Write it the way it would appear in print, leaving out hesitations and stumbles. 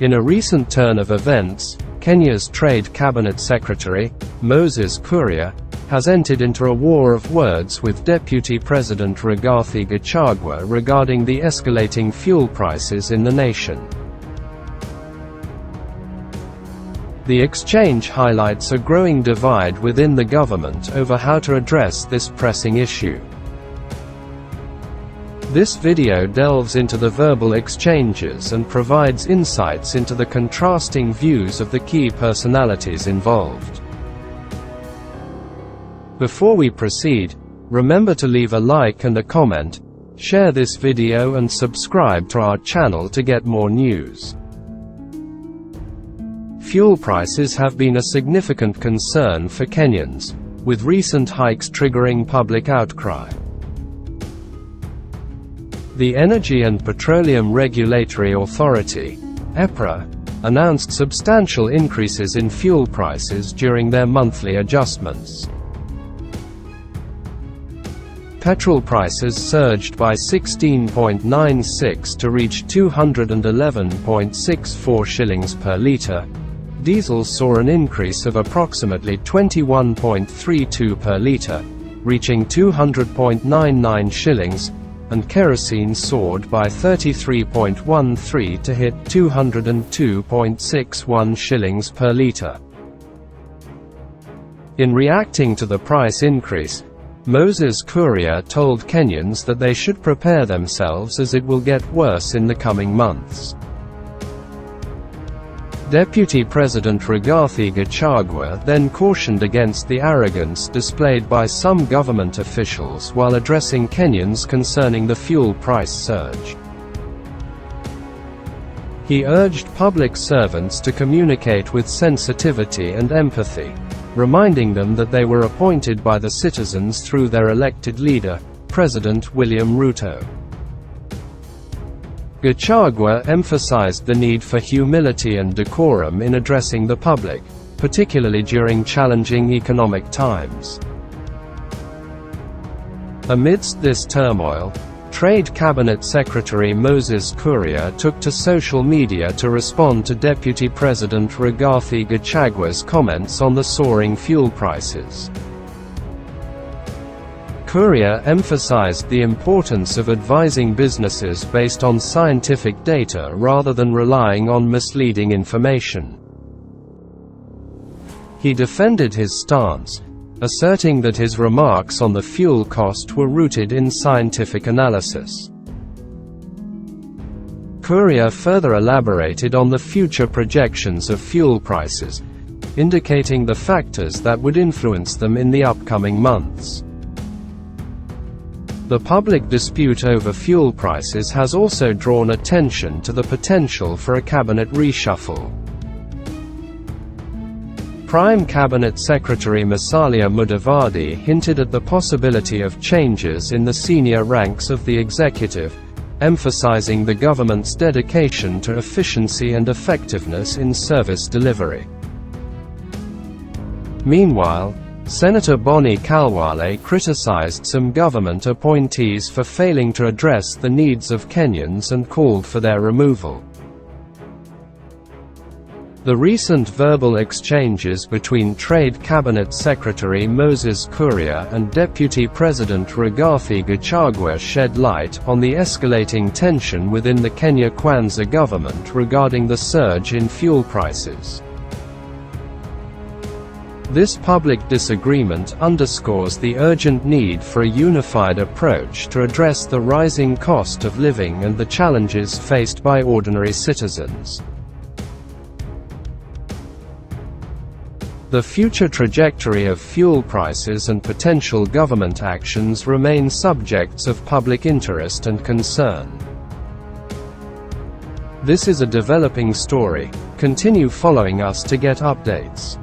In a recent turn of events, Kenya's Trade Cabinet Secretary, Moses Kuria, has entered into a war of words with Deputy President Rigathi Gachagua regarding the escalating fuel prices in the nation. The exchange highlights a growing divide within the government over how to address this pressing issue. This video delves into the verbal exchanges and provides insights into the contrasting views of the key personalities involved. Before we proceed, remember to leave a like and a comment, share this video and subscribe to our channel to get more news. Fuel prices have been a significant concern for Kenyans, with recent hikes triggering public outcry. The Energy and Petroleum Regulatory Authority, EPRA, announced substantial increases in fuel prices during their monthly adjustments. Petrol prices surged by 16.96 to reach 211.64 shillings per litre. Diesel saw an increase of approximately 21.32 per litre, reaching 200.99 shillings, and kerosene soared by 33.13 to hit 202.61 shillings per litre. In reacting to the price increase, Moses Kuria told Kenyans that they should prepare themselves as it will get worse in the coming months. Deputy President Rigathi Gachagua then cautioned against the arrogance displayed by some government officials while addressing Kenyans concerning the fuel price surge. He urged public servants to communicate with sensitivity and empathy, reminding them that they were appointed by the citizens through their elected leader, President William Ruto. Gachagua emphasized the need for humility and decorum in addressing the public, particularly during challenging economic times. Amidst this turmoil, Trade Cabinet Secretary Moses Kuria took to social media to respond to Deputy President Rigathi Gachagua's comments on the soaring fuel prices. Kuria emphasized the importance of advising businesses based on scientific data rather than relying on misleading information. He defended his stance, asserting that his remarks on the fuel cost were rooted in scientific analysis. Kuria further elaborated on the future projections of fuel prices, indicating the factors that would influence them in the upcoming months. The public dispute over fuel prices has also drawn attention to the potential for a cabinet reshuffle. Prime Cabinet Secretary Musalia Mudavadi hinted at the possibility of changes in the senior ranks of the executive, emphasizing the government's dedication to efficiency and effectiveness in service delivery. Meanwhile, Senator Boni Khalwale criticized some government appointees for failing to address the needs of Kenyans and called for their removal. The recent verbal exchanges between Trade Cabinet Secretary Moses Kuria and Deputy President Rigathi Gachagua shed light on the escalating tension within the Kenya Kwanza government regarding the surge in fuel prices. This public disagreement underscores the urgent need for a unified approach to address the rising cost of living and the challenges faced by ordinary citizens. The future trajectory of fuel prices and potential government actions remain subjects of public interest and concern. This is a developing story. Continue following us to get updates.